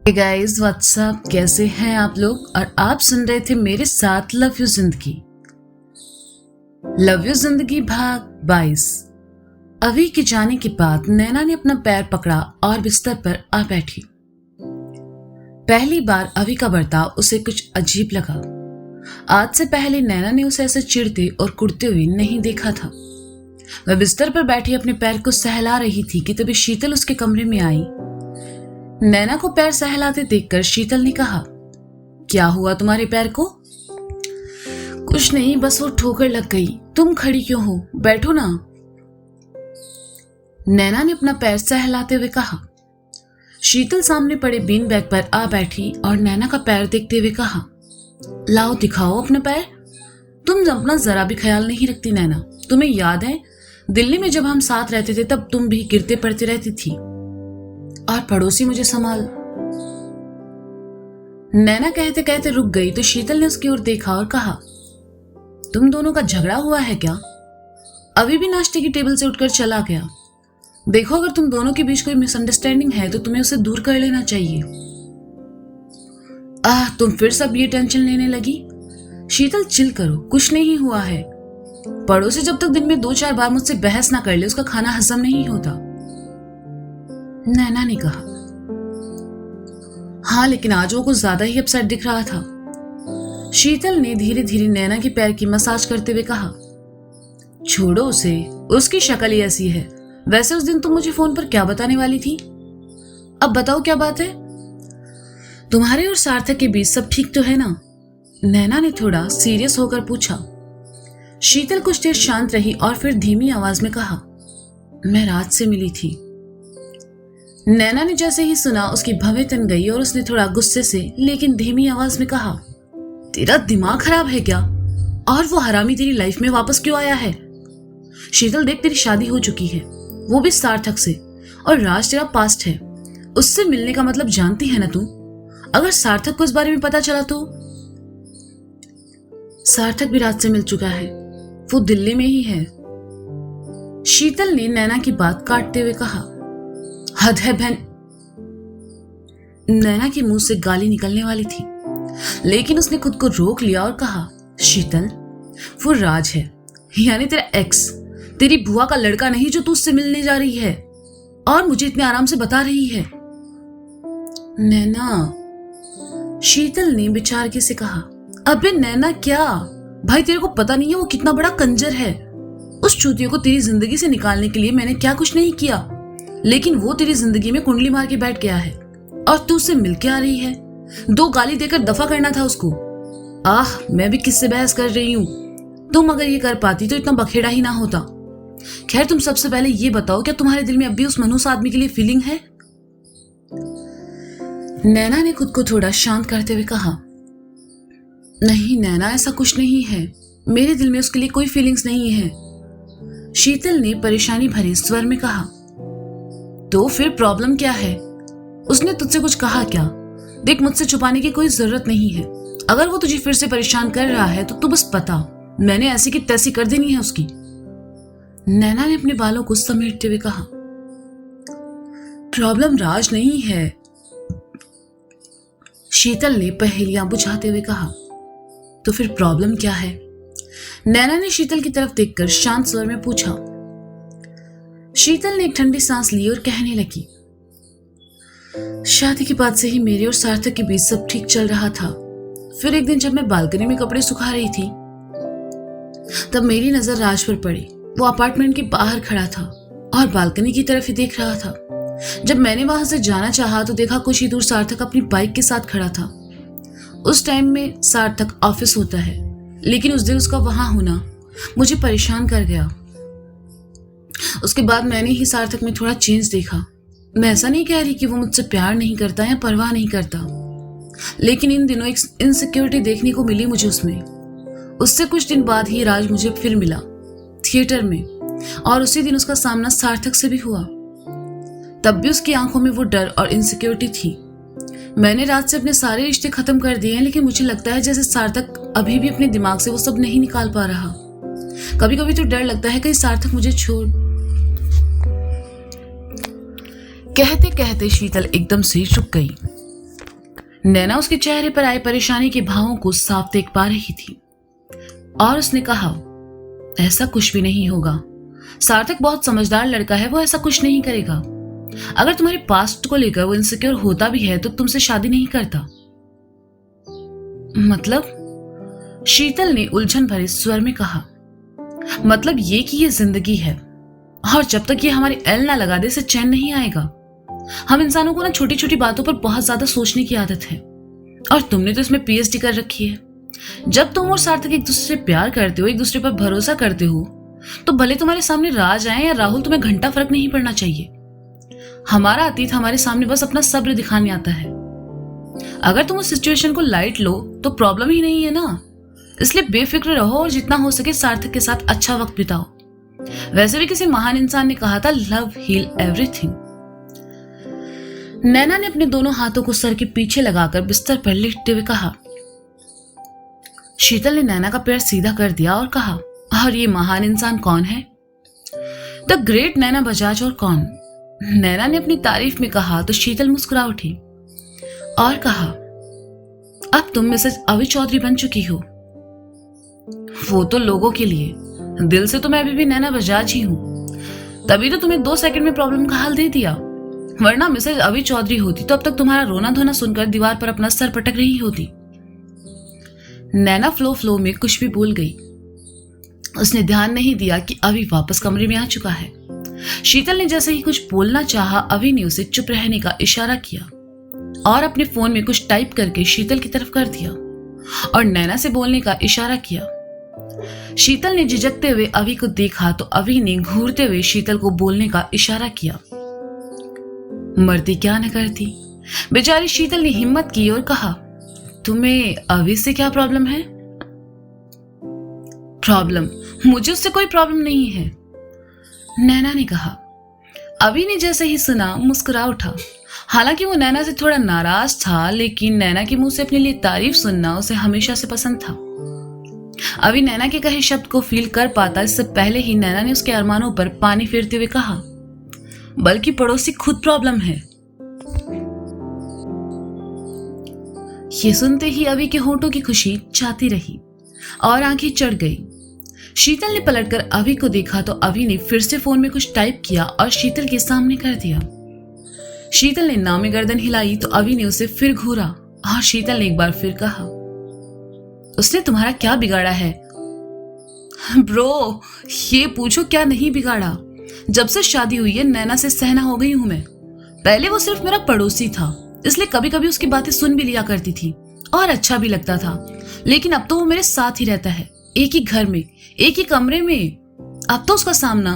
Hey guys what's up, कैसे हैं आप लोग। और आप सुन रहे थे मेरे साथ लव यू जिंदगी। लव यू जिंदगी भाग 22। अभी के जाने के बाद नैना ने अपना पैर पकड़ा और बिस्तर पर आ बैठी। पहली बार अभी का बर्ताव उसे कुछ अजीब लगा। आज से पहले नैना ने उसे ऐसे चिढ़ते और कुड़ते हुए नहीं देखा था। वह बिस्तर पर बैठी अपने पैर को सहला रही थी कि तभी शीतल उसके कमरे में आई। नैना को पैर सहलाते देखकर शीतल ने कहा, क्या हुआ तुम्हारे पैर को। कुछ नहीं, बस वो ठोकर लग गई। तुम खड़ी क्यों हो, बैठो ना। नैना ने अपना पैर सहलाते हुए कहा। शीतल सामने पड़े बीन बैग पर आ बैठी और नैना का पैर देखते हुए कहा, लाओ दिखाओ अपना पैर। तुम अपना जरा भी ख्याल नहीं रखती नैना। तुम्हें याद है दिल्ली में जब हम साथ रहते थे तब तुम भी गिरते पड़ते रहती थी और पड़ोसी मुझे संभाल। नैना कहते कहते रुक गई तो शीतल ने उसकी ओर देखा और कहा, तुम दोनों का झगड़ा हुआ है क्या। अभी भी नाश्ते की टेबल से उठकर चला गया। देखो अगर तुम दोनों के बीच कोई मिसअंडरस्टैंडिंग है तो तुम्हें उसे दूर कर लेना चाहिए। तुम फिर सब ये टेंशन लेने लगी। शीतल चिल करो, कुछ नहीं हुआ है। पड़ोसी जब तक दिन में 2-4 बार मुझसे बहस ना कर ले उसका खाना हजम नहीं होता, नैना ने कहा। हाँ, लेकिन आज वो कुछ ज्यादा ही अपसेट दिख रहा था। शीतल ने धीरे धीरे नैना के पैर की मसाज करते हुए कहा, छोड़ो उसे, उसकी शक्ल ही ऐसी है। वैसे उस दिन तुम मुझे फोन पर क्या बताने वाली थी। अब बताओ क्या बात है। तुम्हारे और सार्थक के बीच सब ठीक तो है ना। नैना ने थोड़ा सीरियस होकर पूछा। शीतल कुछ देर शांत रही और फिर धीमी आवाज में कहा, मैं राज से मिली थी। नैना ने जैसे ही सुना उसकी भवें तन गई और उसने थोड़ा गुस्से से लेकिन धीमी आवाज में कहा, तेरा दिमाग खराब है क्या। और वो हरामी तेरी लाइफ में वापस क्यों आया है। शीतल देख, तेरी शादी हो चुकी है, वो भी सार्थक से, और राज तेरा पास्ट है। उससे मिलने का मतलब जानती है ना तू। अगर सार्थक को इस बारे में पता चला तो। सार्थक भी राज से मिल चुका है, वो दिल्ली में ही है। शीतल ने नैना की बात काटते हुए कहा। हद है बहन। नैना के मुंह से गाली निकलने वाली थी लेकिन उसने खुद को रोक लिया और कहा, शीतल वो राज है, यानी तेरा एक्स, तेरी बुआ का लड़का नहीं जो तू उससे मिलने जा रही है और मुझे इतने आराम से बता रही है। नैना, शीतल ने बेचारगी से कहा। अबे नैना क्या भाई, तेरे को पता नहीं है वो कितना बड़ा कंजर है। उस चूतियों को तेरी जिंदगी से निकालने के लिए मैंने क्या कुछ नहीं किया, लेकिन वो तेरी जिंदगी में कुंडली मार के बैठ गया है और तू उससे मिलके आ रही है। 2 गाली देकर दफा करना था उसको। मैं भी किससे बहस कर रही हूं। तुम अगर ये कर पाती तो इतना बखेड़ा ही ना होता। खैर तुम सबसे पहले ये बताओ, क्या तुम्हारे दिल में अब भी उस मनहूस आदमी के लिए फीलिंग है। नैना ने खुद को थोड़ा शांत करते हुए कहा, नहीं नैना, ऐसा कुछ नहीं है। मेरे दिल में उसके लिए कोई फीलिंग्स नहीं है। शीतल ने परेशानी भरे स्वर में कहा। तो फिर प्रॉब्लम क्या है। उसने तुझसे कुछ कहा क्या। देख, मुझसे छुपाने की कोई जरूरत नहीं है। अगर वो तुझे फिर से परेशान कर रहा है तो तू बस बता, मैंने ऐसी की तैसी कर देनी है उसकी। नैना ने अपने बालों को समेटते हुए कहा, प्रॉब्लम राज नहीं है। शीतल ने पहेलियां बुझाते हुए कहा, तो फिर प्रॉब्लम क्या है। नैना ने शीतल की तरफ देखकर शांत स्वर में पूछा। शीतल ने एक ठंडी सांस ली और कहने लगी, शादी के बाद से ही मेरे और सार्थक के बीच सब ठीक चल रहा था। फिर एक दिन जब मैं बालकनी में कपड़े सुखा रही थी तब मेरी नजर राज पर पड़ी। वो अपार्टमेंट के बाहर खड़ा था और बालकनी की तरफ ही देख रहा था। जब मैंने वहां से जाना चाहा तो देखा कुछ ही दूर सार्थक अपनी बाइक के साथ खड़ा था। उस टाइम में सार्थक ऑफिस होता है, लेकिन उस दिन उसका वहां होना मुझे परेशान कर गया। उसके बाद मैंने ही सार्थक में थोड़ा चेंज देखा। मैं ऐसा नहीं कह रही कि वो मुझसे प्यार नहीं करता या परवाह नहीं करता, लेकिन इन दिनों एक इनसिक्योरिटी देखने को मिली मुझे उसमें। उससे कुछ दिन बाद ही राज मुझे फिर मिला थिएटर में, और उसी दिन उसका सामना सार्थक से भी हुआ। तब भी उसकी आंखों में वो डर और इनसिक्योरिटी थी। मैंने राज से अपने सारे रिश्ते खत्म कर दिए हैं, लेकिन मुझे लगता है जैसे सार्थक अभी भी अपने दिमाग से वो सब नहीं निकाल पा रहा। कभी कभी तो डर लगता है कहीं सार्थक मुझे छोड़। कहते कहते शीतल एकदम से रुक गई। नैना उसके चेहरे पर आए परेशानी के भावों को साफ देख पा रही थी और उसने कहा, ऐसा कुछ भी नहीं होगा। सार्थक बहुत समझदार लड़का है, वो ऐसा कुछ नहीं करेगा। अगर तुम्हारे पास्ट को लेकर वो इनसिक्योर होता भी है तो तुमसे शादी नहीं करता। मतलब? शीतल ने उलझन भरे स्वर में कहा, मतलब ये कि ये जिंदगी है और जब तक ये हमारी एल ना लगा दे इसे चैन नहीं आएगा। हम इंसानों को ना छोटी छोटी बातों पर बहुत ज्यादा सोचने की आदत है और तुमने तो इसमें पीएचडी कर रखी है। जब तुम और सार्थक एक दूसरे से प्यार करते हो, एक दूसरे पर भरोसा करते हो, तो भले तुम्हारे सामने राज आए या राहुल, तुम्हें घंटा फर्क नहीं पड़ना चाहिए। हमारा अतीत हमारे सामने बस अपना सब्र दिखाने आता है। अगर तुम उस सिचुएशन को लाइट लो तो प्रॉब्लम ही नहीं है ना। इसलिए बेफिक्र रहो और जितना हो सके सार्थक के साथ अच्छा वक्त बिताओ। वैसे भी किसी महान इंसान ने कहा था, लव हील एवरीथिंग। नैना ने अपने दोनों हाथों को सर के पीछे लगाकर बिस्तर पर लेटते हुए कहा। शीतल ने नैना का पैर सीधा कर दिया और कहा, और ये महान इंसान कौन है? द ग्रेट नैना बजाज। और कौन? नैना ने अपनी तारीफ में कहा तो शीतल मुस्कुरा उठी और कहा, अब तुम मिसेज अवि चौधरी बन चुकी हो। वो तो लोगों के लिए, दिल से तो मैं अभी भी नैना बजाज ही हूं। तभी तो तुम्हें 2 सेकंड में प्रॉब्लम का हल दे दिया, वरना मिसेज अवि चौधरी होती तो अब तक तुम्हारा रोना धोना सुनकर दीवार पर अपना सर पटक रही होती। नैना फ्लो में कुछ भी भूल गई। उसने ध्यान नहीं दिया कि अवि वापस कमरे में आ चुका है। शीतल ने जैसे ही कुछ बोलना चाहा, अवि ने उसे चुप रहने का इशारा किया और अपने फोन में कुछ टाइप करके शीतल की तरफ कर दिया और नैना से बोलने का इशारा किया। शीतल ने झिझकते हुए अवि को देखा तो अवि ने घूरते हुए शीतल को बोलने का इशारा किया। मरती क्या न करती। बेचारी शीतल ने हिम्मत की और कहा, तुम्हें अवि से क्या प्रॉब्लम है? प्रॉब्लम? मुझे उससे कोई प्रॉब्लम नहीं है, नैना ने कहा। अवि ने जैसे ही सुना मुस्कुरा उठा। हालांकि वो नैना से थोड़ा नाराज था, लेकिन नैना के मुंह से अपने लिए तारीफ सुनना उसे हमेशा से पसंद था। अवि नैना के कहे शब्द को फील कर पाता इससे पहले ही नैना ने उसके अरमानों पर पानी फेरते हुए कहा, बल्कि पड़ोसी खुद प्रॉब्लम है। ये सुनते ही अवि के होंठों की खुशी जाती रही और आंखें चढ़ गई। शीतल ने पलटकर अवि को देखा तो अवि ने फिर से फोन में कुछ टाइप किया और शीतल के सामने कर दिया। शीतल ने नामे गर्दन हिलाई तो अवि ने उसे फिर घूरा और शीतल ने एक बार फिर कहा, उसने तुम्हारा क्या बिगाड़ा है? ब्रो, ये पूछो क्या नहीं बिगाड़ा। जब से शादी हुई है नैना से सहना हो गई हूं मैं। पहले वो सिर्फ मेरा पड़ोसी था, इसलिए कभी कभी उसकी बातें सुन भी लिया करती थी और अच्छा भी लगता था, लेकिन अब तो वो मेरे साथ ही रहता है, एक ही घर में, एक ही कमरे में। अब तो उसका सामना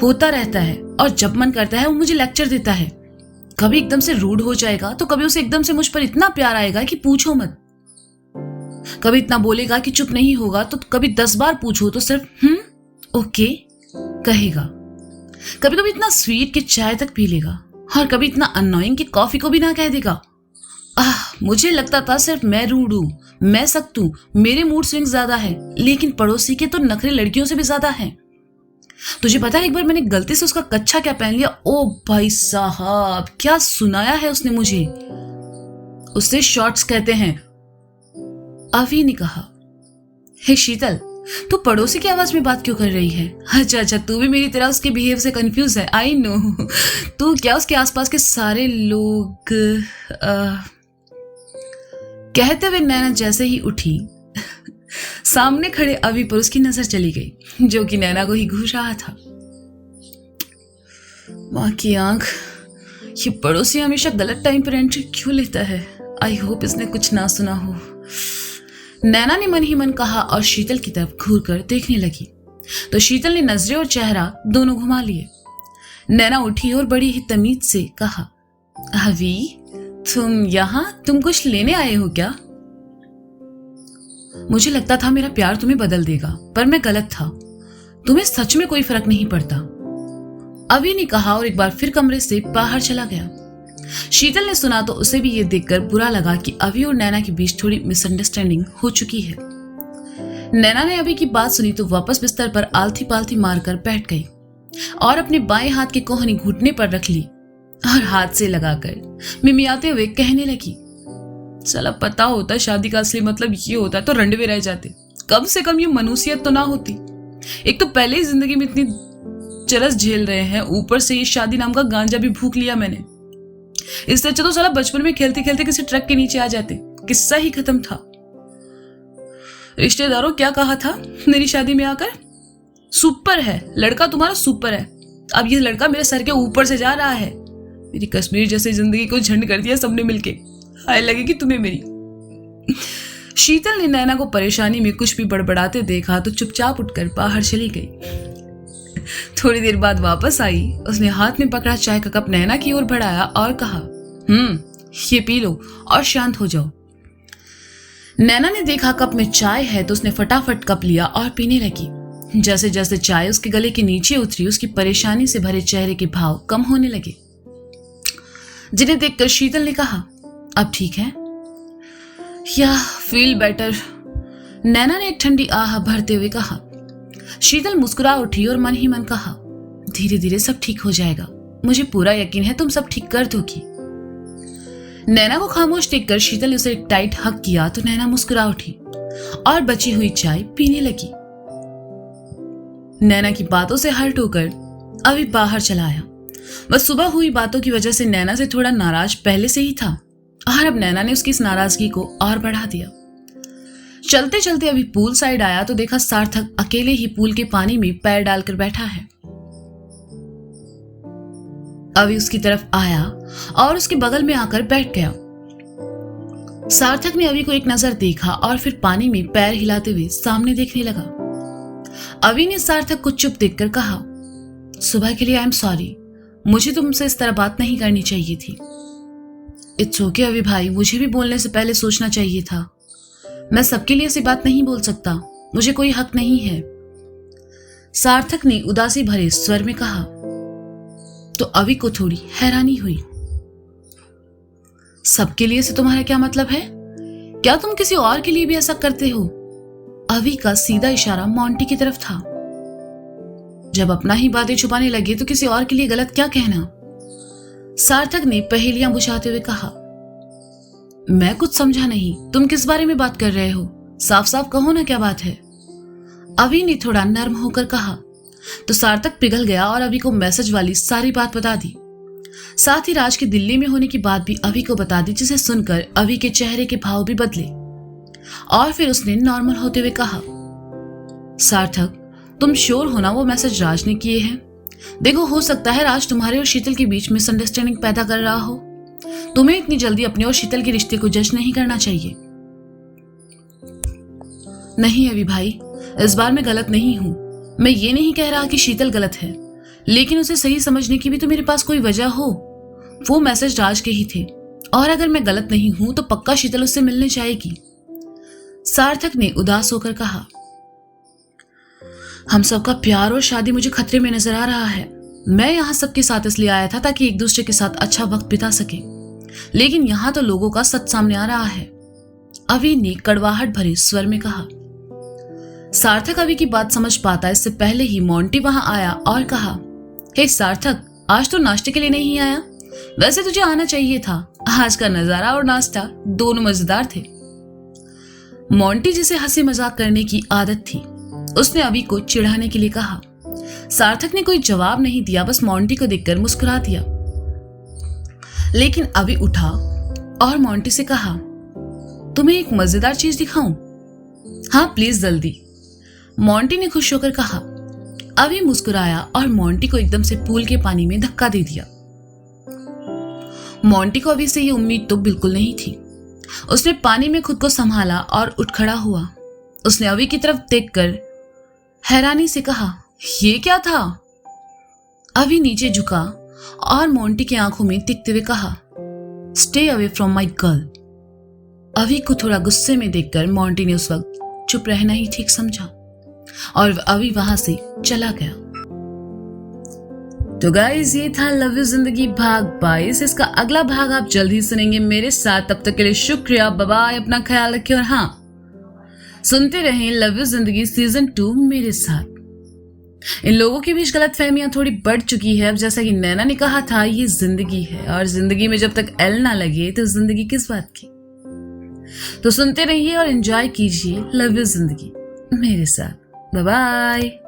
होता रहता है और जब मन करता है वो मुझे लेक्चर देता है। कभी एकदम से रूड हो जाएगा तो कभी उसे एकदम से मुझ पर इतना प्यार आएगा कि पूछो मत। कभी इतना बोलेगा कि चुप नहीं होगा तो कभी 10 बार पूछो तो सिर्फ ओके कहेगा। कभी कभी इतना स्वीट कि चाय तक पी लेगा और कभी इतना अननोइंग कि कॉफी को भी ना कह देगा। मुझे लगता था सिर्फ मैं रूड हूं, मैं सख्त हूं, मेरे मूड स्विंग ज्यादा है, लेकिन पड़ोसी के तो नखरे लड़कियों से भी ज्यादा हैं। तुझे पता है एक बार मैंने गलती से उसका कच्चा क्या पहन लिया। ओ भाई साहब, क्या सुनाया है उसने मुझे। उसे शॉर्ट्स कहते हैं, अवि ने कहा। हे शीतल, तू पड़ोसी की आवाज में बात क्यों कर रही है? अच्छा, तू भी मेरी तरह उसके बिहेव से कंफ्यूज है। I know. तू क्या उसके आसपास के सारे लोग कहते हुए नैना जैसे ही उठी सामने खड़े अवि पर उसकी नजर चली गई, जो कि नैना को ही घूर रहा था। माँ की आंख, ये पड़ोसी हमेशा गलत टाइम पर एंट्री क्यों लेता है? आई होप इसने कुछ ना सुना हो, नैना ने मन ही मन कहा और शीतल की तरफ घूर कर देखने लगी तो शीतल ने नजरें और चेहरा दोनों घुमा लिए। नैना उठी और बड़ी ही तमीज से कहा, अवि तुम यहाँ, तुम कुछ लेने आए हो क्या? मुझे लगता था मेरा प्यार तुम्हें बदल देगा, पर मैं गलत था। तुम्हें सच में कोई फर्क नहीं पड़ता, अवि ने कहा और एक बार फिर कमरे से बाहर चला गया। शीतल ने सुना तो उसे भी ये देखकर बुरा लगा कि अवि और नैना के बीच थोड़ी मिसअंडरस्टैंडिंग हो चुकी है। नैना ने अवि की बात सुनी तो वापस बिस्तर पर आलथी पालथी मारकर बैठ गई और अपने बाएं हाथ की कोहनी घुटने पर रख ली और हाथ से लगाकर मिमियाते हुए कहने लगी, साला पता होता शादी का असली मतलब ये होता तो रंडवे रह जाते। कम से कम ये मनुष्यत तो ना होती। एक तो पहले ही जिंदगी में इतनी चरस झेल रहे हैं, ऊपर से ये शादी नाम का गांजा भी भूख लिया मैंने। इससे अच्छा तो साला बचपन में खेलते खेलते किसी ट्रक के नीचे आ जाते, किस्सा ही खत्म था। रिश्तेदारों क्या कहा था मेरी शादी में आकर? सुपर है लड़का, तुम्हारा सुपर है। अब ये लड़का मेरे सर के ऊपर से जा रहा है। मेरी कश्मीर जैसी जिंदगी को झंड कर दिया सबने मिलके। हाय लगेगी तुम्हें मेरी। शीतल ने नैना को परेशानी में कुछ भी बड़बड़ाते देखा तो चुपचाप उठकर बाहर चली गई। थोड़ी देर बाद वापस आई। उसने हाथ में पकड़ा चाय का कप नैना की ओर बढ़ाया और कहा, ये पी लो और शांत हो जाओ। नैना ने देखा कप में चाय है तो उसने फटाफट कप लिया और पीने लगी। जैसे जैसे चाय उसके गले के नीचे उतरी, उसकी परेशानी से भरे चेहरे के भाव कम होने लगे, जिन्हें देखकर शीतल ने कहा, अब ठीक है या फील बेटर? नैना ने एक ठंडी आह भरते हुए कहा। शीतल मुस्कुरा उठी और मन ही मन कहा, धीरे धीरे सब ठीक हो जाएगा, मुझे पूरा यकीन है तुम सब ठीक कर दोगी। नैना को खामोश देखकर शीतल ने उसे एक टाइट हक किया तो नैना मुस्कुरा उठी और बची हुई चाय पीने लगी। नैना की बातों से हर्ट होकर अभी बाहर चला आया। बस सुबह हुई बातों की वजह से नैना से थोड़ा नाराज पहले से ही था और अब नैना ने उसकी इस नाराजगी को और बढ़ा दिया। चलते चलते अभी पूल साइड आया तो देखा सार्थक अकेले ही पूल के पानी में पैर डालकर बैठा है। अभी उसकी तरफ आया और उसके बगल में आकर बैठ गया। सार्थक ने अभी को एक नजर देखा और फिर पानी में पैर हिलाते हुए सामने देखने लगा। अभी ने सार्थक को चुप देखकर कहा, सुबह के लिए आई एम सॉरी, मुझे तुमसे इस तरह बात नहीं करनी चाहिए थी। इट्स ओके अभी भाई, मुझे भी बोलने से पहले सोचना चाहिए था। मैं सबके लिए ऐसी बात नहीं बोल सकता, मुझे कोई हक नहीं है। सार्थक ने उदासी भरे स्वर में कहा। तो अभी को थोड़ी हैरानी हुई। सबके लिए से तुम्हारा क्या मतलब है? क्या तुम किसी और के लिए भी ऐसा करते हो? अभी का सीधा इशारा मोंटी की तरफ था। जब अपना ही बातें छुपाने लगे तो किसी और के लिए गलत क्या कहना? सार्थक ने पहेलियां बुझाते हुए कहा, मैं कुछ समझा नहीं, तुम किस बारे में बात कर रहे हो? साफ साफ कहो ना क्या बात है। अभी ने थोड़ा नर्म होकर कहा तो सार्थक पिघल गया और अभी को मैसेज वाली सारी बात बता दी। साथ ही राज के दिल्ली में होने की बात भी अभी को बता दी, जिसे सुनकर अभी के चेहरे के भाव भी बदले और फिर उसने नॉर्मल होते हुए कहा, सार्थक तुम श्योर हो ना वो मैसेज राज ने किए हैं? देखो हो सकता है राज तुम्हारे और शीतल के बीच मिसअंडरस्टैंडिंग पैदा कर रहा हो। तुम्हें इतनी जल्दी अपने और शीतल के रिश्ते को जज नहीं करना चाहिए। नहीं अभी भाई, इस बार मैं गलत नहीं हूं। मैं ये नहीं कह रहा कि शीतल गलत है, लेकिन उसे सही समझने की भी तो मेरे पास कोई वजह हो। वो मैसेज राज के ही थे और अगर मैं गलत नहीं हूं तो पक्का शीतल उससे मिलने जाएगी। सार्थक ने उदास होकर कहा, हम सबका प्यार और शादी मुझे खतरे में नजर आ रहा है। मैं यहाँ सबके साथ इसलिए आया था ताकि एक दूसरे के साथ अच्छा वक्त बिता सके, लेकिन यहाँ तो लोगों का सच सामने आ रहा है। अभी ने कड़वाहट भरे स्वर में कहा। सार्थक अभी की बात समझ पाता इससे पहले ही मोंटी वहां आया और कहा, हे सार्थक, आज तो नाश्ते के लिए नहीं आया? वैसे तुझे आना चाहिए था, आज का नजारा और नाश्ता दोनों मजेदार थे। मोंटी जिसे हंसी मजाक करने की आदत थी, उसने अभी को चिढ़ाने के लिए कहा। सार्थक ने कोई जवाब नहीं दिया, बस मोंटी को देखकर मुस्कुरा दिया। लेकिन अभी उठा और मोंटी से कहा, तुम्हें एक मजेदार चीज दिखाऊं? हाँ प्लीज जल्दी, मोंटी ने खुश होकर कहा। अभी मुस्कुराया और मोंटी को एकदम से पूल के पानी में धक्का दे दिया। मोंटी को अभी से ये उम्मीद तो बिल्कुल नहीं थी। उसने पानी में खुद को संभाला और उठ खड़ा हुआ। उसने अभी की तरफ देखकर हैरानी से कहा, ये क्या था? अभी नीचे झुका और मोंटी की आंखों में दिखते हुए कहा, stay away from my girl. अभी को थोड़ा गुस्से में देखकर मोंटी ने उस वक्त चुप रहना ही ठीक समझा और अभी वहां से चला गया। तो गाइस, ये था लव यू जिंदगी भाग 22। इसका अगला भाग आप जल्द ही सुनेंगे मेरे साथ। तब तक के लिए शुक्रिया, बाय बाय, अपना ख्याल रखिए और हाँ, सुनते रहें लव यू जिंदगी सीजन 2 मेरे साथ। इन लोगों के बीच गलतफहमियां थोड़ी बढ़ चुकी है। अब जैसा कि नैना ने कहा था, ये जिंदगी है और जिंदगी में जब तक एल ना लगे तो जिंदगी किस बात की। तो सुनते रहिए और एंजॉय कीजिए लव यू जिंदगी मेरे साथ। Bye bye.